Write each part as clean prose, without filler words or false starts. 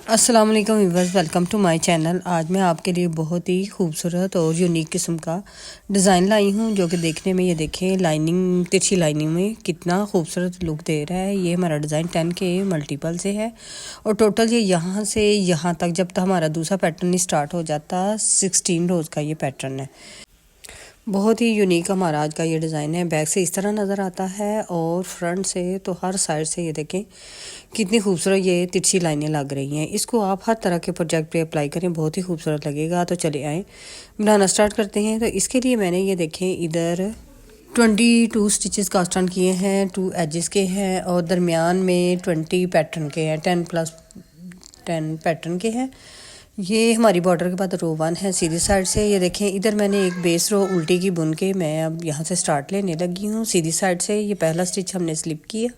अस्सलाम वालेकुम viewers, welcome to my channel. आज मैं आपके लिए बहुत ही खूबसूरत और यूनिक किस्म का डिज़ाइन लाई हूँ, जो कि देखने में ये देखें लाइनिंग, तिरछी लाइनिंग में कितना खूबसूरत लुक दे रहा है। ये हमारा डिज़ाइन 10 के मल्टीपल से है और टोटल ये यहाँ से यहाँ तक जब तक हमारा दूसरा पैटर्न नहीं स्टार्ट हो जाता 16 रोज़ का ये पैटर्न है। बहुत ही यूनिक हमारा आज का ये डिज़ाइन है। बैक से इस तरह नज़र आता है और फ्रंट से तो हर साइड से ये देखें कितनी खूबसूरत ये तिरछी लाइनें लग रही हैं। इसको आप हर तरह के प्रोजेक्ट पे अप्लाई करें, बहुत ही खूबसूरत लगेगा। तो चले आएँ बनाना स्टार्ट करते हैं। तो इसके लिए मैंने ये देखें इधर 22 स्टिचेस कास्ट ऑन किए हैं, 2 एजेस के हैं और दरमियान में 20 पैटर्न के हैं, 10+10 पैटर्न के हैं। ये हमारी बॉर्डर के बाद रो 1 है सीधी साइड से। ये देखें इधर मैंने एक बेस रो उल्टी की बुन के मैं अब यहाँ से स्टार्ट लेने लगी हूँ सीधी साइड से। ये पहला स्टिच हमने स्लिप किया,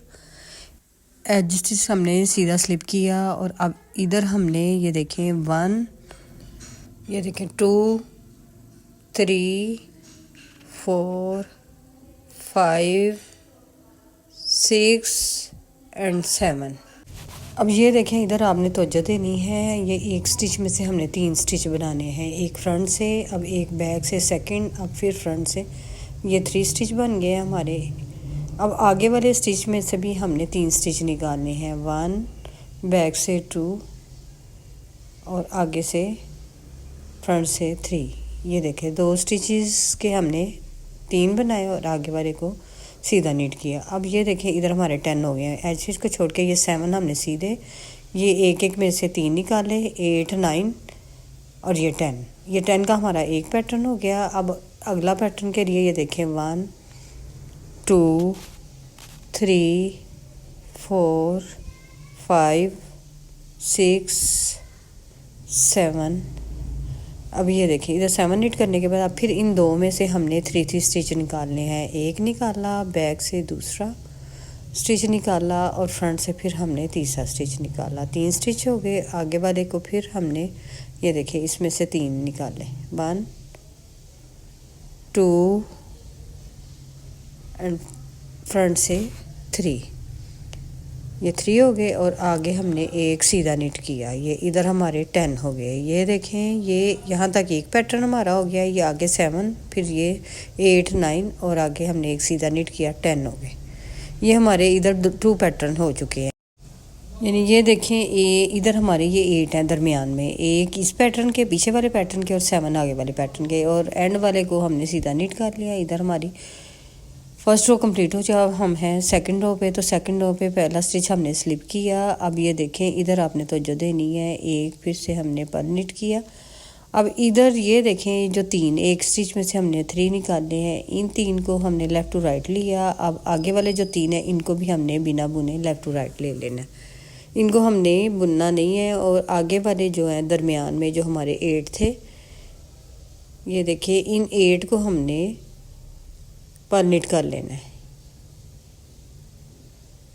एज स्टिच हमने सीधा स्लिप किया और अब इधर हमने ये देखें 1, ये देखें 2, 3, 4, 5, 6 एंड 7। अब ये देखें इधर आपने तवज्जो देनी है। ये एक स्टिच में से हमने 3 स्टिच बनाने हैं, एक फ्रंट से, अब एक बैक से सेकंड, अब फिर फ्रंट से। ये 3 स्टिच बन गए हमारे। अब आगे वाले स्टिच में से भी हमने 3 स्टिच निकालने हैं, 1, बैक से 2 और आगे से फ्रंट से 3। ये देखें 2 स्टिचेस के हमने 3 बनाए और आगे वाले को सीधा नीट किया। अब ये देखें इधर हमारे 10 हो गए हैं। एज को छोड़ के ये 7 हमने सीधे ये एक एक में से 3 निकाले, 8, 9 और ये 10। ये 10 का हमारा एक पैटर्न हो गया। अब अगला पैटर्न के लिए ये देखें 1, 2, 3, 4, 5, 6, 7। अब ये देखिए इधर 7 नीट करने के बाद अब फिर इन 2 में से हमने 3 स्टिच निकालने हैं। एक निकाला, बैक से दूसरा स्टिच निकाला और फ्रंट से फिर हमने तीसरा स्टिच निकाला। 3 स्टिच हो गए। आगे वाले को फिर हमने ये देखिए इसमें से 3 निकाले, 1, 2 एंड फ्रंट से 3। ये 3 हो गए और आगे हमने एक सीधा नीट किया। ये इधर हमारे 10 हो गए। ये देखें ये यहाँ तक एक पैटर्न हमारा हो गया। ये आगे 7, फिर ये 8, 9 और आगे हमने एक सीधा नीट किया, 10 हो गए। ये हमारे इधर 2 पैटर्न हो चुके हैं। यानी ये देखें ये इधर हमारे ये 8 हैं दरमियान में, एक इस पैटर्न के पीछे वाले पैटर्न के और 7 आगे वाले पैटर्न के, और एंड वाले को हमने सीधा नीट कर लिया। इधर हमारी फर्स्ट रो कंप्लीट हो जाए। हम हैं सेकंड रो पे, तो सेकंड रो पे पहला स्टिच हमने स्लिप किया। अब ये देखें इधर आपने तवज्जो देनी है, एक फिर से हमने पर नीट किया। अब इधर ये देखें जो 3, एक स्टिच में से हमने 3 निकाले हैं, इन 3 को हमने लेफ़्ट टू राइट लिया। अब आगे वाले जो 3 हैं इनको भी हमने बिना बुने लेफ़्ट टू राइट ले लेना, इनको हमने बुनना नहीं है। और आगे वाले जो हैं दरमियान में जो हमारे 8 थे, ये देखिए इन 8 को हमने पर नीट कर लेना है।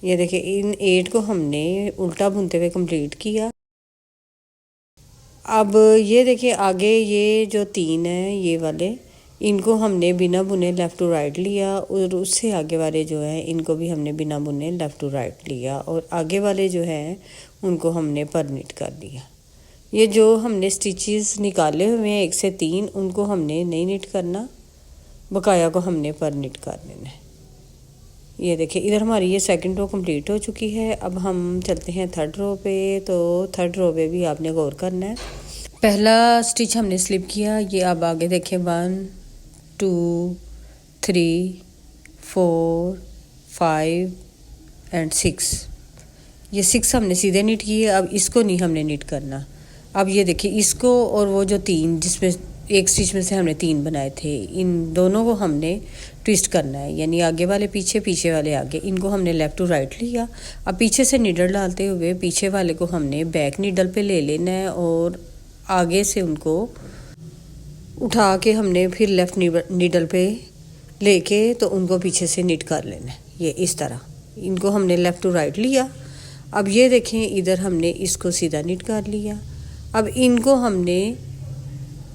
ये देखिए इन 8 को हमने उल्टा बुनते हुए कंप्लीट किया। अब ये देखिए आगे ये जो 3 हैं ये वाले, इनको हमने बिना बुने लेफ़्ट टू राइट लिया और उससे आगे वाले जो हैं इनको भी हमने बिना बुने लेफ़्ट टू राइट लिया और आगे वाले जो हैं उनको हमने पर नीट कर दिया। ये जो हमने स्टिचेस निकाले हुए हैं 1 से 3, उनको हमने नहीं नीट करना, बकाया को हमने पर नीट कर लेना है। ये देखिए इधर हमारी ये सेकंड रो कंप्लीट हो चुकी है। अब हम चलते हैं थर्ड रो पे। तो थर्ड रो पे भी आपने गौर करना है। पहला स्टिच हमने स्लिप किया। ये अब आगे देखें 1, 2, 3, 4, 5 एंड 6। ये 6 हमने सीधे नीट किए। अब इसको नहीं हमने नीट करना। अब ये देखिए इसको और वो जो 3 जिसमें एक स्टिच में से हमने 3 बनाए थे, इन दोनों को हमने ट्विस्ट करना है। यानी आगे वाले पीछे, पीछे वाले आगे, इनको हमने लेफ़्ट टू राइट लिया। अब पीछे से नीडल डालते हुए पीछे वाले को हमने बैक नीडल पे ले लेना है और आगे से उनको उठा के हमने फिर लेफ़्ट नीडल पे लेके तो उनको पीछे से नीट कर लेना है। ये इस तरह इनको हमने लेफ़्ट टू राइट लिया। अब ये देखें इधर हमने इसको सीधा नीट कर लिया। अब इनको हमने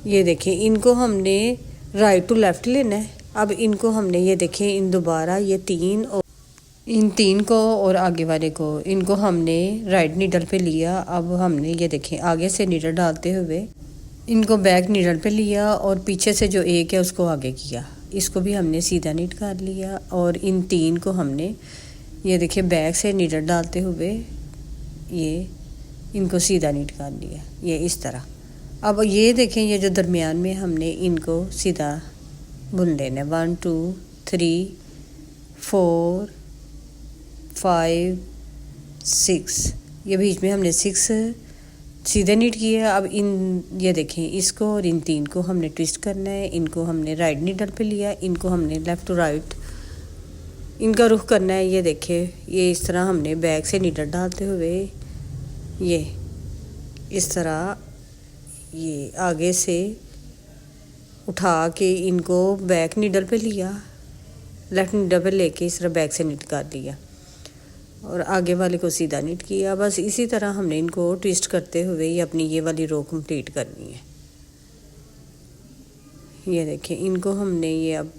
ये देखें इनको हमने राइट टू लेफ़्ट लेना है। अब इनको हमने ये देखें इन दोबारा ये 3 इन 3 को और आगे वाले को, इनको हमने राइट नीडल पे लिया। अब हमने ये देखें आगे से नीडल डालते हुए इनको बैक नीडल पे लिया और पीछे से जो एक है उसको आगे किया। इसको भी हमने सीधा नीट कर लिया और इन 3 को हमने ये देखिए बैक से नीडल डालते हुए ये इनको सीधा नीट कर लिया, ये इस तरह। अब ये देखें ये जो दरमियान में हमने इनको सीधा बुन लेना है। 1 2 3 4 5 6, ये बीच में हमने 6 सीधे नीट किए। अब इन ये देखें इसको और इन 3 को हमने ट्विस्ट करना है। इनको हमने राइट नीडल पे लिया, इनको हमने लेफ़्ट टू राइट इनका रुख करना है। ये देखें ये इस तरह हमने बैक से नीडल डालते हुए ये इस तरह ये आगे से उठा के इनको बैक नीडल पे लिया, लेफ़्ट नीडल पे लेके इस तरह बैक से नीट कर दिया और आगे वाले को सीधा नीट किया। बस इसी तरह हमने इनको ट्विस्ट करते हुए ये अपनी ये वाली रो कंप्लीट करनी है। ये देखें इनको हमने ये अब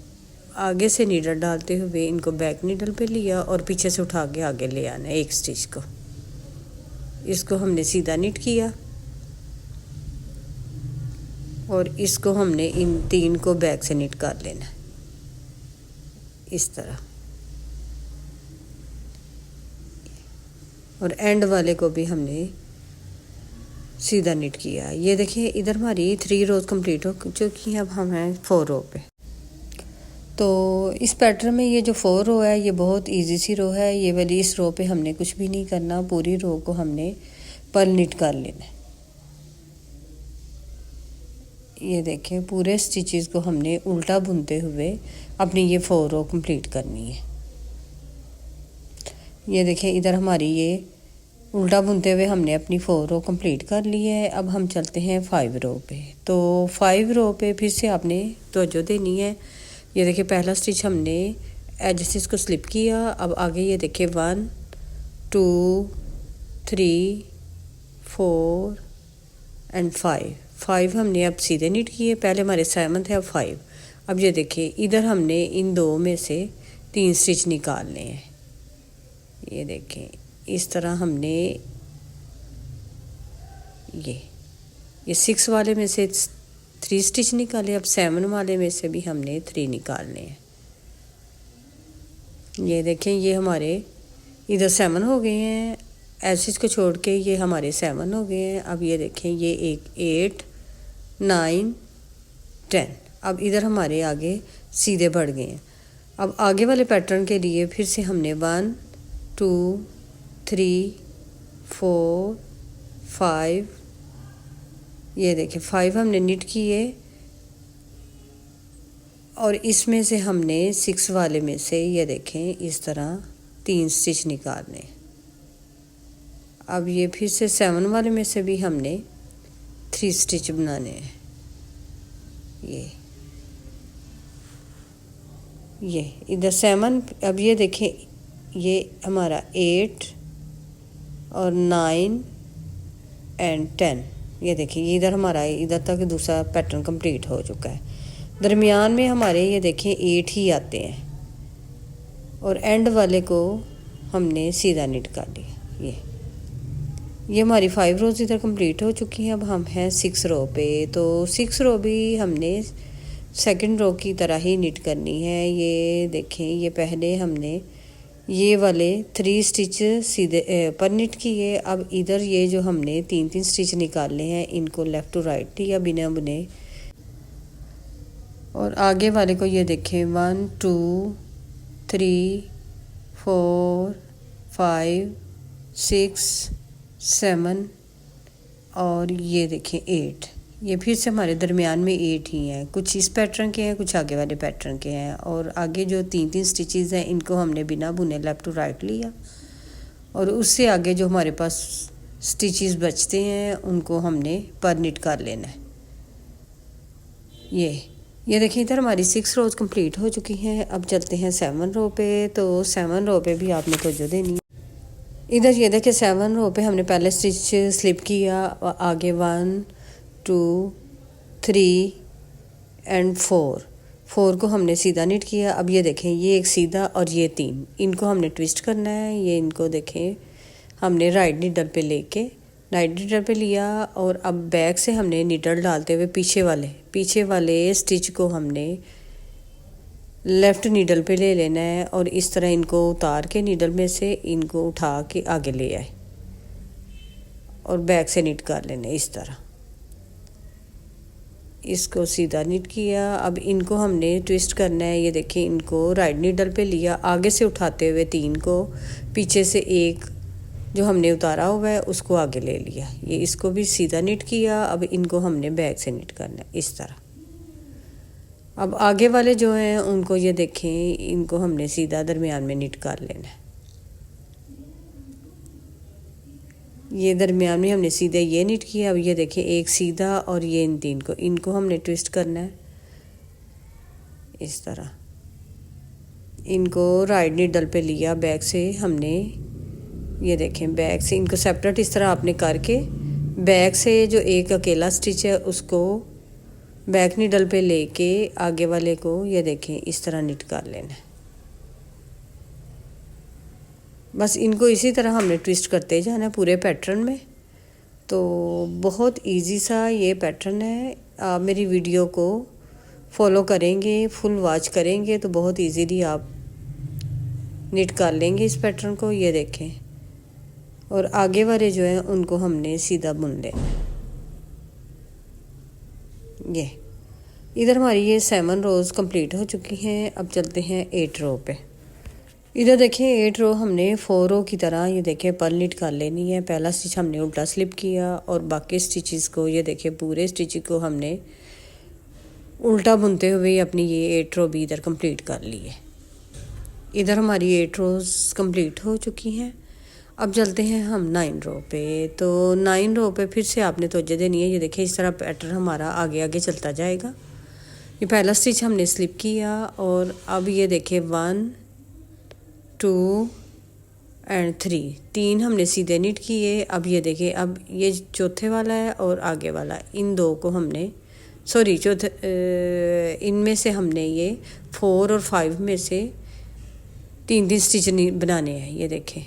आगे से नीडल डालते हुए इनको बैक नीडल पे लिया और पीछे से उठा के आगे ले आना है एक स्टिच को। इसको हमने सीधा नीट किया और इसको हमने इन 3 को बैक से नीट कर लेना है इस तरह। और एंड वाले को भी हमने सीधा नीट किया। ये देखिए इधर हमारी 3 रोज कंप्लीट हो चुकी हैं। अब हम हैं 4 रो पे। तो इस पैटर्न में ये जो 4 रो है ये बहुत इजी सी रो है। ये वाली इस रो पे हमने कुछ भी नहीं करना, पूरी रो को हमने पर्ल नीट कर लेना है। ये देखें पूरे स्टिचेस को हमने उल्टा बुनते हुए अपनी ये 4 रो कंप्लीट करनी है। ये देखें इधर हमारी ये उल्टा बुनते हुए हमने अपनी 4 रो कंप्लीट कर ली है। अब हम चलते हैं 5 रो पे। तो 5 रो पे फिर से आपने तवज्जो देनी है। ये देखिए पहला स्टिच हमने एज से इसको स्लिप किया। अब आगे ये देखिए 1 2 3 4 एंड 5 हमने अब सीधे नीट किए। पहले हमारे 7 थे, अब 5। अब ये देखिए इधर हमने इन 2 में से 3 स्टिच निकालने हैं। ये देखें इस तरह हमने ये 6 वाले में से 3 स्टिच निकाले। अब 7 वाले में से भी हमने 3 निकालने हैं। ये देखें ये हमारे इधर 7 हो गए हैं, ऐसे को छोड़ के ये हमारे 7 हो गए हैं। अब ये देखें ये एक 8 9 10। अब इधर हमारे आगे सीधे बढ़ गए हैं। अब आगे वाले पैटर्न के लिए फिर से हमने 1 2 3 4 5, ये देखिए 5 हमने नीट किए और इसमें से हमने 6 वाले में से ये देखें इस तरह 3 स्टिच निकालने। अब ये फिर से 7 वाले में से भी हमने 3 स्टिच बनाने हैं। ये इधर 7। अब ये देखें ये हमारा 8 और 9 एंड 10। ये देखिए ये इधर हमारा इधर तक दूसरा पैटर्न कंप्लीट हो चुका है। दरमियान में हमारे ये देखें 8 ही आते हैं और एंड वाले को हमने सीधा नीट कर लिया। ये हमारी 5 रोज इधर कंप्लीट हो चुकी हैं। अब हम हैं 6 रो पे। तो 6 रो भी हमने सेकंड रो की तरह ही नीट करनी है। ये देखें ये पहले हमने ये वाले 3 स्टिच सीधे पर नीट किए। अब इधर ये जो हमने 3 स्टिच निकाले हैं इनको लेफ़्ट टू राइट लिया बिना बुने और आगे वाले को ये देखें 1 2 3 4 5 6 7 और ये देखें 8। ये फिर से हमारे दरमियान में 8 ही हैं। कुछ इस पैटर्न के हैं, कुछ आगे वाले पैटर्न के हैं। और आगे जो 3 स्टिचेस हैं इनको हमने बिना बुने लेफ़्ट टू राइट लिया और उससे आगे जो हमारे पास स्टिचेस बचते हैं उनको हमने पर नीट कर लेना है। ये देखिए इधर हमारी 6 रोज कंप्लीट हो चुकी हैं। अब चलते हैं 7 रो पे। तो 7 रो पे भी आपने तवज्जो देनी है। इधर ये देखिए 7 रो पे हमने पहले स्टिच स्लिप किया, आगे 1 2 3 एंड 4 4 को हमने सीधा निट किया। अब ये देखें, ये एक सीधा और ये 3, इनको हमने ट्विस्ट करना है। ये इनको देखें, हमने राइट नीडल पे लेके राइट नीडल पे लिया और अब बैक से हमने नीडल डालते हुए पीछे वाले स्टिच को हमने लेफ़्ट नीडल पे ले लेना है और इस तरह इनको उतार के नीडल में से इनको उठा के आगे ले आए और बैक से निट कर लेना है। इस तरह इसको सीधा निट किया। अब इनको हमने ट्विस्ट करना है। ये देखिए, इनको राइट नीडल पे लिया, आगे से उठाते हुए 3 को, पीछे से 1 जो हमने उतारा हुआ है उसको आगे ले लिया। ये इसको भी सीधा निट किया। अब इनको हमने बैक से निट करना है इस तरह। अब आगे वाले जो हैं उनको ये देखें, इनको हमने सीधा दरमियान में निट कर लेना है। ये दरमियान में हमने सीधे ये निट किया। अब ये देखें, एक सीधा और ये इन 3 को, इनको हमने ट्विस्ट करना है इस तरह। इनको राइट नीडल पे लिया, बैक से हमने, ये देखें, बैक से इनको सेपरेट इस तरह आपने करके बैक से जो एक अकेला स्टिच है उसको बैक नीडल पे लेके आगे वाले को, ये देखें, इस तरह निट कर लेना है। बस इनको इसी तरह हमने ट्विस्ट करते जाना है पूरे पैटर्न में। तो बहुत इजी सा ये पैटर्न है। आप मेरी वीडियो को फॉलो करेंगे, फुल वॉच करेंगे तो बहुत इजीली आप निट कर लेंगे इस पैटर्न को। ये देखें, और आगे वाले जो हैं उनको हमने सीधा बुन लेना। ये इधर हमारी ये 7 रोज़ कंप्लीट हो चुकी हैं। अब चलते हैं 8 रो पे। इधर देखें, 8 रो हमने 4 रो की तरह, ये देखें, पर्ल निट कर लेनी है। पहला स्टिच हमने उल्टा स्लिप किया और बाकी स्टिचेस को, ये देखें, पूरे स्टिच को हमने उल्टा बुनते हुए अपनी ये 8 रो भी इधर कंप्लीट कर ली है। इधर हमारी 8 रोज़ कंप्लीट हो चुकी हैं। अब चलते हैं हम 9 रो पे। तो 9 रो पे फिर से आपने तवज्जो देनी है। ये देखें, इस तरह पैटर्न हमारा आगे आगे चलता जाएगा। ये पहला स्टिच हमने स्लिप किया और अब ये देखें 1 2 एंड 3 हमने सीधे निट किए। अब ये देखिए, अब ये चौथे वाला है और आगे वाला, इन 2 को हमने, सॉरी, इनमें से हमने ये 4 और 5 में से 3 स्टिच बनाने हैं। ये देखें,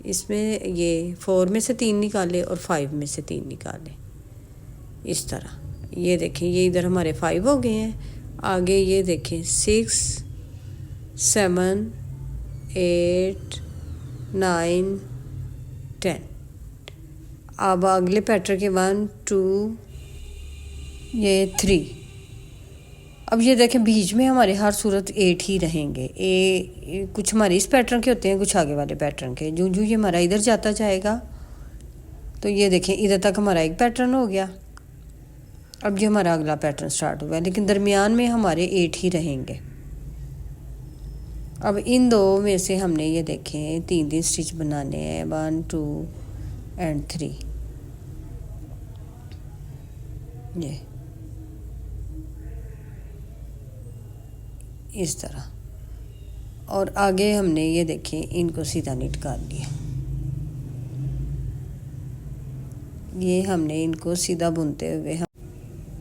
इसमें ये 4 में से 3 निकाले और 5 में से 3 निकाले इस तरह। ये देखें, ये इधर हमारे 5 हो गए हैं। आगे ये देखें 6 7 8 9 10। अब अगले पैटर्न के 1 2 ये 3। अब ये देखें, बीच में हमारे हर सूरत 8 ही रहेंगे। कुछ हमारे इस पैटर्न के होते हैं, कुछ आगे वाले पैटर्न के। जो ये हमारा इधर जाता जाएगा तो ये देखें, इधर तक हमारा एक पैटर्न हो गया। अब ये हमारा अगला पैटर्न स्टार्ट हुआ है, लेकिन दरमियान में हमारे 8 ही रहेंगे। अब इन 2 में से हमने, ये देखें, 3 स्टिच बनाने हैं, 1 2 एंड 3। ये इस तरह, और आगे हमने, ये देखें, इनको सीधा निट कर लिया। ये हमने इनको सीधा बुनते हुए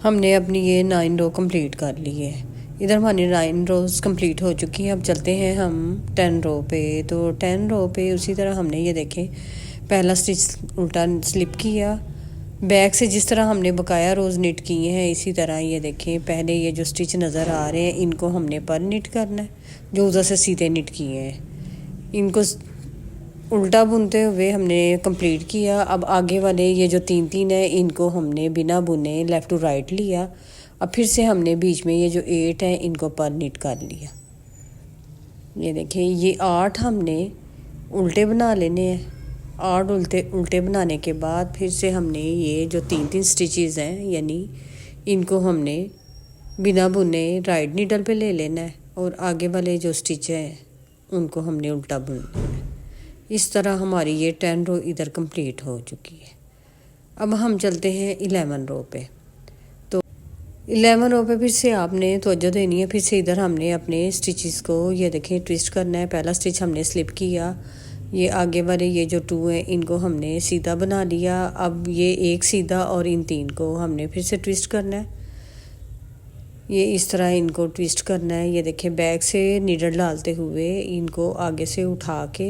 हमने अपनी ये 9 रो कंप्लीट कर ली है। इधर हमारी 9 रोज़ कंप्लीट हो चुकी हैं। अब चलते हैं हम 10 रो पे। तो 10 रो पे उसी तरह हमने, ये देखें, पहला स्टिच उल्टा स्लिप किया, बैक से जिस तरह हमने बकाया रोज़ निट किए हैं इसी तरह। ये देखें, पहले ये जो स्टिच नज़र आ रहे हैं इनको हमने पर निट करना है, जो उधर से सीधे निट किए हैं इनको उल्टा बुनते हुए हमने कंप्लीट किया। अब आगे वाले ये जो 3 है इनको हमने बिना बुने लेफ़्ट टू राइट लिया। अब फिर से हमने बीच में ये जो 8 है इनको पर निट कर लिया। ये देखें, ये 8 हमने उल्टे बना लेने हैं। 8 उल्टे बनाने के बाद फिर से हमने ये जो 3 स्टिचेस हैं, यानी इनको हमने बिना बुने राइट नीडल पे ले लेना है और आगे वाले जो स्टिच हैं उनको हमने उल्टा बुन लेना है। इस तरह हमारी ये 10 रो इधर कंप्लीट हो चुकी है। अब हम चलते हैं 11 रो पे। तो 11 रो पे फिर से आपने तवज्जो देनी है। फिर से इधर हमने अपने स्टिचेस को, ये देखें, ट्विस्ट करना है। पहला स्टिच हमने स्लिप किया, ये आगे वाले ये जो 2 हैं इनको हमने सीधा बना लिया। अब ये एक सीधा और इन 3 को हमने फिर से ट्विस्ट करना है। ये इस तरह इनको ट्विस्ट करना है। ये देखिए बैक से नीडल डालते हुए इनको आगे से उठा के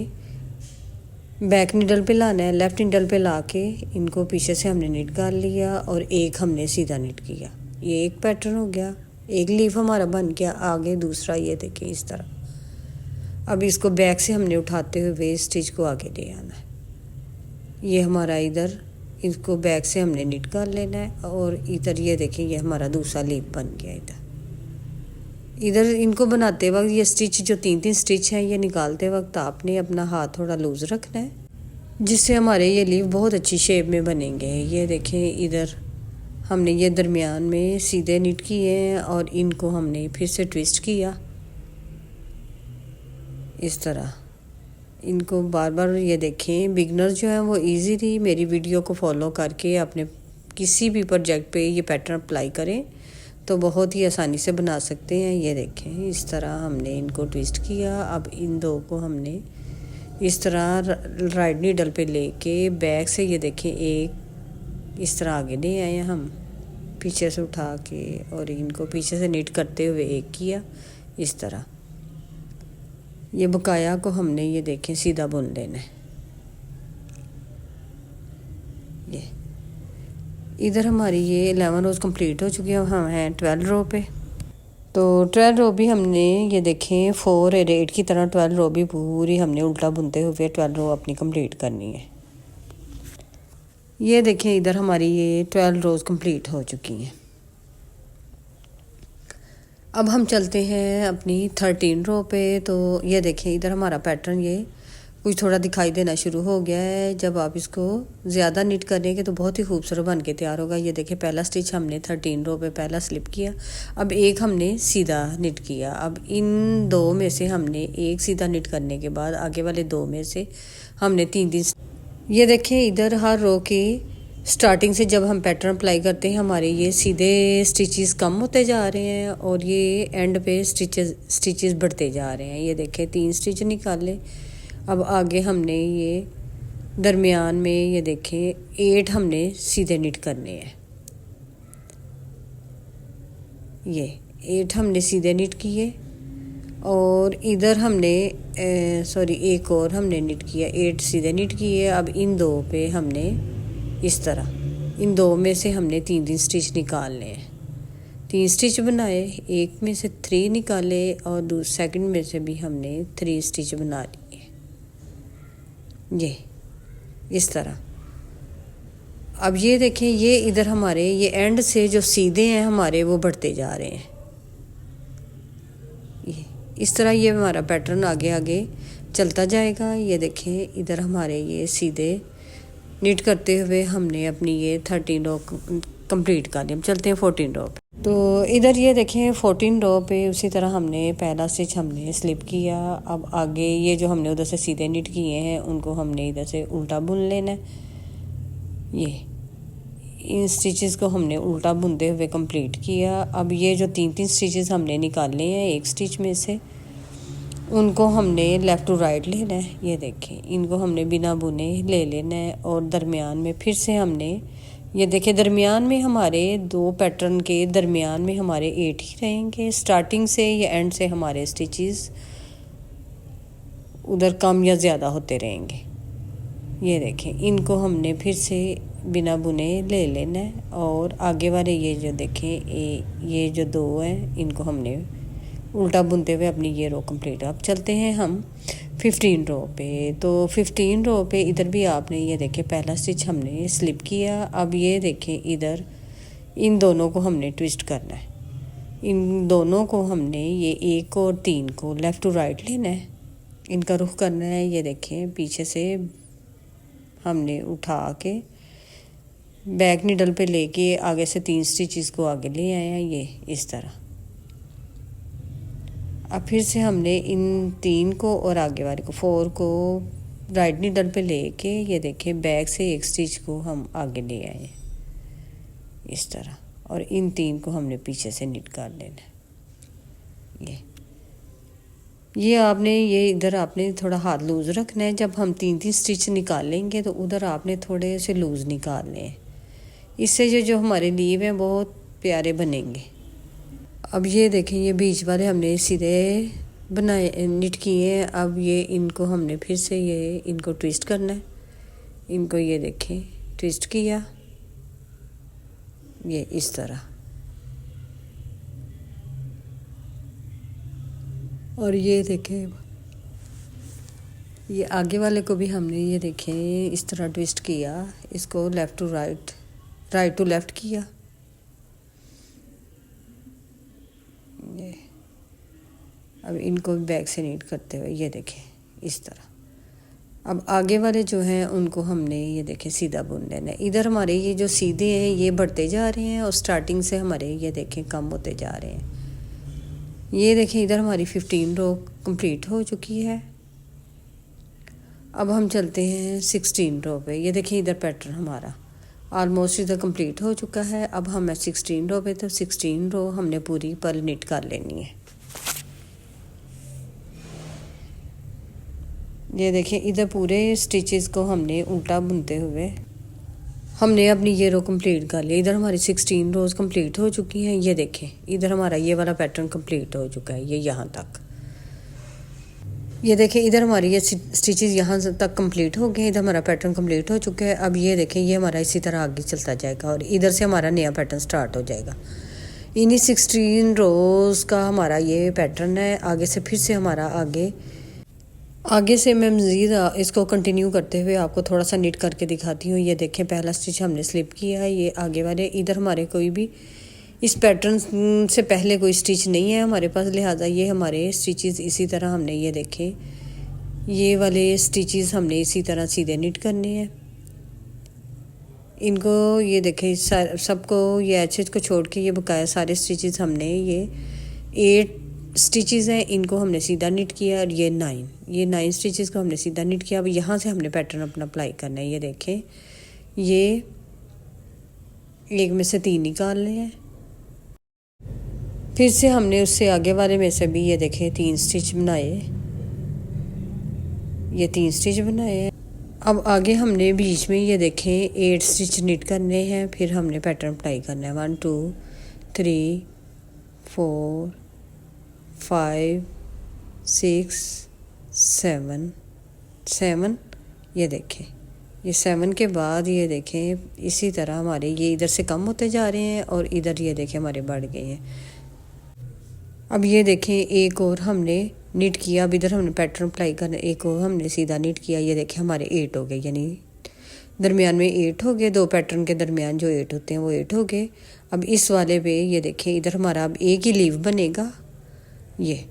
बैक नीडल पे लाना है, लेफ़्ट नीडल पे ला के इनको पीछे से हमने निट कर लिया और एक हमने सीधा निट किया। ये एक पैटर्न हो गया, एक लीफ हमारा बन गया। आगे दूसरा ये देखिए इस तरह। अब इसको बैक से हमने उठाते हुए स्टिच को आगे ले आना है। ये हमारा इधर इसको बैक से हमने निट कर लेना है और इधर ये देखें ये हमारा दूसरा लीफ बन गया। इधर इनको बनाते वक्त ये स्टिच जो 3-3 स्टिच हैं ये निकालते वक्त आपने अपना हाथ थोड़ा लूज़ रखना है, जिससे हमारे ये लीफ बहुत अच्छी शेप में बनेंगे। ये देखें इधर हमने ये दरमियान में सीधे निट किए हैं और इनको हमने फिर से ट्विस्ट किया इस तरह। इनको बार बार ये देखें, बिगनर जो हैं वो इजीली मेरी वीडियो को फॉलो करके अपने किसी भी प्रोजेक्ट पे ये पैटर्न अप्लाई करें तो बहुत ही आसानी से बना सकते हैं। ये देखें इस तरह हमने इनको ट्विस्ट किया। अब इन दो को हमने इस तरह राइट नीडल पे लेके बैक से ये देखें एक इस तरह आगे ले आए हम पीछे से उठा के और इनको पीछे से निट करते हुए एक किया इस तरह। ये बकाया को हमने ये देखें सीधा बुन लेना है। ये इधर हमारी ये 11 रोज़ कंप्लीट हो चुकी है। हम हैं 12 रो पे। तो 12 रो भी हमने ये देखें 4 और 8 की तरह 12 रो भी पूरी हमने उल्टा बुनते हुए 12 रो अपनी कंप्लीट करनी है। ये देखें इधर हमारी ये 12 रोज़ कंप्लीट हो चुकी हैं। अब हम चलते हैं अपनी 13 रो पे। तो ये देखें इधर हमारा पैटर्न ये कुछ थोड़ा दिखाई देना शुरू हो गया है। जब आप इसको ज़्यादा निट करेंगे तो बहुत ही खूबसूरत बन के तैयार होगा। ये देखें पहला स्टिच हमने 13 रो पे पहला स्लिप किया, अब एक हमने सीधा निट किया। अब इन दो में से हमने एक सीधा निट करने के बाद आगे वाले दो में से हमने 3-3 ये देखें इधर हर रो की स्टार्टिंग से जब हम पैटर्न अप्लाई करते हैं हमारे ये सीधे स्टिचेस कम होते जा रहे हैं और ये एंड पे स्टिचेस बढ़ते जा रहे हैं। ये देखें 3 स्टिच निकाले। अब आगे हमने ये दरमियान में ये देखें 8 हमने सीधे निट करने हैं। ये 8 हमने सीधे निट किए और इधर हमने एक और हमने निट किया, 8 सीधे निट किए। अब इन दो पे हमने इस तरह इन दो में से हमने 3-3 स्टिच निकालने हैं। 3 स्टिच बनाए, एक में से 3 निकाले और सेकंड में से भी हमने 3 स्टिच बना लिए। ये इस तरह। अब ये देखें ये इधर हमारे ये एंड से जो सीधे हैं हमारे वो बढ़ते जा रहे हैं। ये इस तरह ये हमारा पैटर्न आगे आगे चलता जाएगा। ये देखें इधर हमारे ये सीधे निट करते हुए हमने अपनी ये 13 रो कंप्लीट कर ली। हम चलते हैं 14 रो पे। तो इधर ये देखें 14 रो पे उसी तरह हमने पहला स्टिच हमने स्लिप किया। अब आगे ये जो हमने उधर से सीधे निट किए हैं उनको हमने इधर से उल्टा बुन लेना है। ये इन स्टिचेस को हमने उल्टा बुनते हुए कंप्लीट किया। अब ये जो 3-3 स्टिचेस हमने निकाले हैं एक स्टिच में से उनको हमने लेफ़्ट टू राइट लेना है। ये देखें इनको हमने बिना बुने ले लेना है और दरमियान में फिर से हमने ये देखें दरमियान में हमारे दो पैटर्न के दरमियान में हमारे 8 ही रहेंगे। स्टार्टिंग से या एंड से हमारे स्टिचेस उधर कम या ज़्यादा होते रहेंगे। ये देखें इनको हमने फिर से बिना बुने ले लेना है और आगे वाले ये जो देखें ये जो दो हैं इनको हमने उल्टा बुनते हुए अपनी ये रो कंप्लीट। अब चलते हैं हम 15 रो पे। तो 15 रो पे इधर भी आपने ये देखें पहला स्टिच हमने स्लिप किया। अब ये देखें इधर इन दोनों को हमने ट्विस्ट करना है। इन दोनों को हमने ये 1 और 3 को लेफ़्ट टू राइट लेना है, इनका रुख करना है। ये देखें पीछे से हमने उठा के बैक नीडल पे लेके आगे से 3 स्टिचेस को आगे ले आए हैं ये इस तरह। अब फिर से हमने इन 3 को और आगे वाले को 4 को राइट नीडल पे लेके ये देखें बैक से एक स्टिच को हम आगे ले आए इस तरह और इन 3 को हमने पीछे से निट कर लेना। ये आपने ये इधर आपने थोड़ा हाथ लूज़ रखना है। जब हम 3-3 स्टिच निकालेंगे तो उधर आपने थोड़े से लूज़ निकालने हैं। इससे जो हमारे लीव हैं बहुत प्यारे बनेंगे। अब ये देखें, ये बीच वाले हमने सीधे बनाए निट किए हैं। अब ये इनको हमने फिर से ये इनको ट्विस्ट करना है। इनको ये देखें ट्विस्ट किया, ये इस तरह। और ये देखें, ये आगे वाले को भी हमने ये देखें इस तरह ट्विस्ट किया, इसको left to right, right to left किया। ये अब इनको बैक से नीट करते हुए ये देखें इस तरह। अब आगे वाले जो हैं उनको हमने ये देखें सीधा बुन लेना है। इधर हमारे ये जो सीधे हैं ये बढ़ते जा रहे हैं और स्टार्टिंग से हमारे ये देखें कम होते जा रहे हैं। ये देखें इधर हमारी 15 रो कंप्लीट हो चुकी है। अब हम चलते हैं 16 रो पे। ये देखिए इधर पैटर्न हमारा ऑलमोस्ट इधर कंप्लीट हो चुका है। अब हम 16 रो पे, तो 16 रो हमने पूरी पर्ल निट कर लेनी है। ये देखिए इधर पूरे स्टिचेस को हमने उल्टा बुनते हुए हमने अपनी ये रो कंप्लीट कर ली। इधर हमारी 16 रोज़ कंप्लीट हो चुकी हैं। ये देखें इधर हमारा ये वाला पैटर्न कंप्लीट हो चुका है, ये यहाँ तक। ये देखें इधर हमारी ये स्टिचेस यहाँ तक कंप्लीट हो गए। इधर हमारा पैटर्न कंप्लीट हो चुका है। अब ये देखें ये हमारा इसी तरह आगे चलता जाएगा और इधर से हमारा नया पैटर्न स्टार्ट हो जाएगा। इन्हीं 16 रोज़ का हमारा ये पैटर्न है। आगे से फिर से हमारा आगे से मैं मज़ीद इसको कंटिन्यू करते हुए आपको थोड़ा सा निट करके दिखाती हूँ। ये देखें पहला स्टिच हमने स्लिप किया है, ये आगे वाले। इधर हमारे कोई भी इस पैटर्न से पहले कोई स्टिच नहीं है हमारे पास, लिहाजा ये हमारे स्टिचेस इसी तरह हमने ये देखें ये वाले स्टिचेस हमने इसी तरह सीधे निट करने हैं। इनको ये देखें सबको ये एचेज को छोड़ के ये बकाया सारे स्टिचेस हमने ये 8 स्टिचेस हैं, इनको हमने सीधा निट किया। और ये 9 स्टिचेस को हमने सीधा निट किया। अब यहाँ से हमने पैटर्न अपना अप्लाई करना है। ये देखें ये एक में से 3 निकालने हैं। फिर से हमने उससे आगे वाले में से भी ये देखें 3 स्टिच बनाए, ये 3 स्टिच बनाए हैं। अब आगे हमने बीच में ये देखें 8 स्टिच निट करने हैं। फिर हमने पैटर्न अप्लाई करना है 1 2 3 4 5 6 7। ये देखें ये 7 के बाद ये देखें इसी तरह हमारे ये इधर से कम होते जा रहे हैं और इधर ये देखें हमारे बढ़ गए हैं। अब ये देखें एक और हमने निट किया। अब इधर हमने पैटर्न अप्लाई करना, एक और हमने सीधा निट किया। ये देखें हमारे 8 हो गए, यानी दरमियान में 8 हो गए। 2 पैटर्न के दरमियान जो 8 होते हैं वो 8 हो गए। अब इस वाले पे ये देखें इधर हमारा अब एक ही लीव बनेगा। ये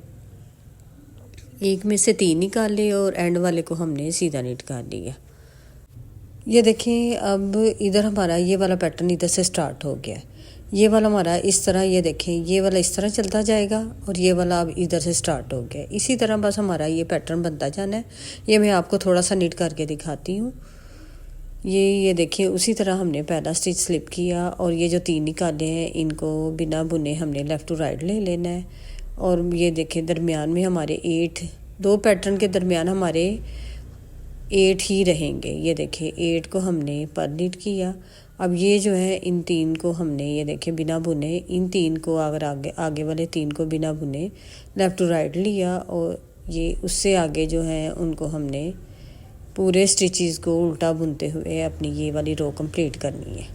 एक में से 3 निकाल लिए और एंड वाले को हमने सीधा निट कर लिया। ये देखें अब इधर हमारा ये वाला पैटर्न इधर से स्टार्ट हो गया। ये वाला हमारा इस तरह, ये देखें ये वाला इस तरह चलता जाएगा और ये वाला अब इधर से स्टार्ट हो गया। इसी तरह बस हमारा ये पैटर्न बनता जाना है। ये मैं आपको थोड़ा सा निट करके दिखाती हूँ। ये देखिए उसी तरह हमने पहला स्टिच स्लिप किया और ये जो 3 निकाले हैं इनको बिना बुने हमने लेफ़्ट टू राइट ले लेना है। और ये देखें दरमियान में हमारे 8, 2 पैटर्न के दरमियान हमारे 8 ही रहेंगे। ये देखें 8 को हमने पर निट किया। अब ये जो है इन 3 को हमने ये देखें बिना बुने, इन 3 को अगर आगे वाले 3 को बिना बुने लेफ़्ट टू राइट लिया और ये उससे आगे जो है उनको हमने पूरे स्टिचेस को उल्टा बुनते हुए अपनी ये वाली रो कंप्लीट करनी है।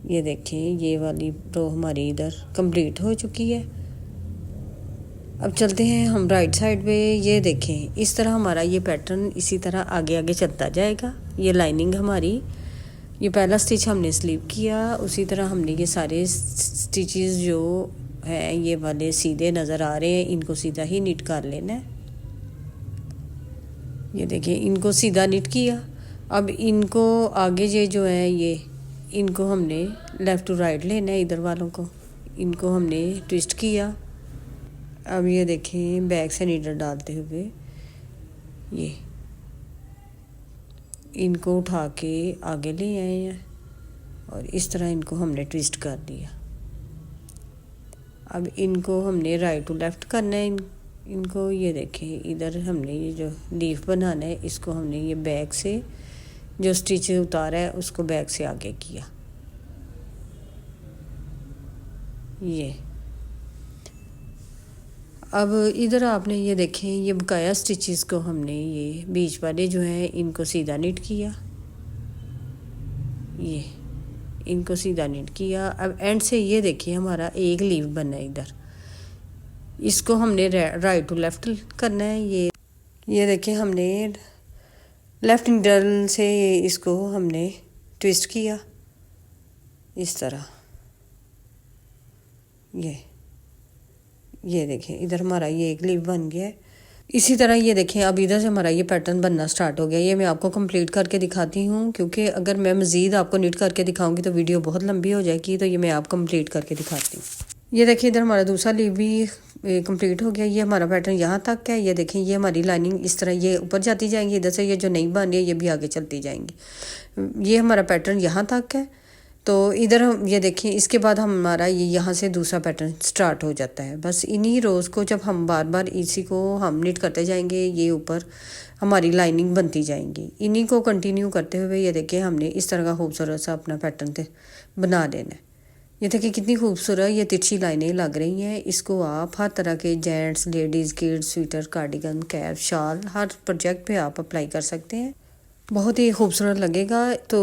ये देखें ये वाली रो हमारी इधर कंप्लीट हो चुकी है। अब चलते हैं हम राइट साइड पे। ये देखें इस तरह हमारा ये पैटर्न इसी तरह आगे आगे चलता जाएगा। ये लाइनिंग हमारी, ये पहला स्टिच हमने स्लीव किया, उसी तरह हमने ये सारे स्टिचेस जो हैं ये वाले सीधे नज़र आ रहे हैं, इनको सीधा ही निट कर लेना है। ये देखिए इनको सीधा निट किया। अब इनको आगे ये जो है ये इनको हमने लेफ़्ट टू राइट लेना है। इधर वालों को इनको हमने ट्विस्ट किया। अब ये देखें बैक से नीडल डालते हुए ये इनको उठा के आगे ले आए हैं और इस तरह इनको हमने ट्विस्ट कर दिया। अब इनको हमने राइट टू लेफ़्ट करना है। इनको ये देखें इधर हमने ये जो लीफ बनाना है इसको हमने ये बैक से जो स्टिच उतारा है उसको बैक से आगे किया। ये अब इधर आपने ये देखें, ये बकाया स्टिचेस को हमने ये बीच वाले जो हैं इनको सीधा निट किया, ये इनको सीधा निट किया। अब एंड से ये देखिए हमारा एक लीव बना है इधर, इसको हमने राइट टू लेफ्ट करना है। ये देखिए हमने लेफ्ट नीडल से इसको हमने ट्विस्ट किया इस तरह। ये देखें इधर हमारा ये एक लीव बन गया है। इसी तरह ये देखें अब इधर से हमारा ये पैटर्न बनना स्टार्ट हो गया। ये मैं आपको कंप्लीट करके दिखाती हूँ, क्योंकि अगर मैं मज़ीद आपको निट करके दिखाऊंगी तो वीडियो बहुत लंबी हो जाएगी, तो ये मैं आप कंप्लीट करके दिखाती हूँ। ये देखिए इधर हमारा दूसरा लीव भी कंप्लीट हो गया। ये हमारा पैटर्न यहाँ तक है। ये देखें ये हमारी लाइनिंग इस तरह ये ऊपर जाती जाएंगी, इधर से ये जो नहीं बन रही है ये भी आगे चलती जाएंगी। ये हमारा पैटर्न यहाँ तक है। तो इधर हम ये देखें, इसके बाद हमारा ये यहाँ से दूसरा पैटर्न स्टार्ट हो जाता है। बस इन्हीं रोज़ को जब हम बार बार इसी को हम निट करते जाएंगे, ये ऊपर हमारी लाइनिंग बनती जाएंगी। इन्हीं को कंटिन्यू करते हुए ये देखिए हमने इस तरह का खूबसूरत सा अपना पैटर्न बना लेना है। ये देखिए कितनी खूबसूरत ये तिरछी लाइनें लग रही हैं। इसको आप हर तरह के gents, ladies, kids, sweater, cardigan, cap, शाल हर प्रोजेक्ट पे आप अप्लाई कर सकते हैं, बहुत ही खूबसूरत लगेगा। तो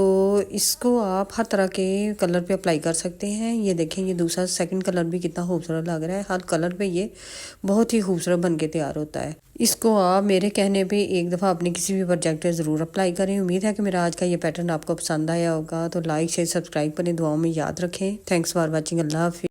इसको आप हर तरह के कलर पे अप्लाई कर सकते हैं। ये देखें ये दूसरा सेकंड कलर भी कितना खूबसूरत लग रहा है। हर कलर पे ये बहुत ही खूबसूरत बन के तैयार होता है। इसको आप मेरे कहने पे एक दफ़ा अपने किसी भी प्रोजेक्ट पे ज़रूर अप्लाई करें। उम्मीद है कि मेरा आज का ये पैटर्न आपको पसंद आया होगा। तो लाइक शेयर सब्सक्राइब करें, दुआओं में याद रखें। Thanks for watching. अल्लाह हाफिज़।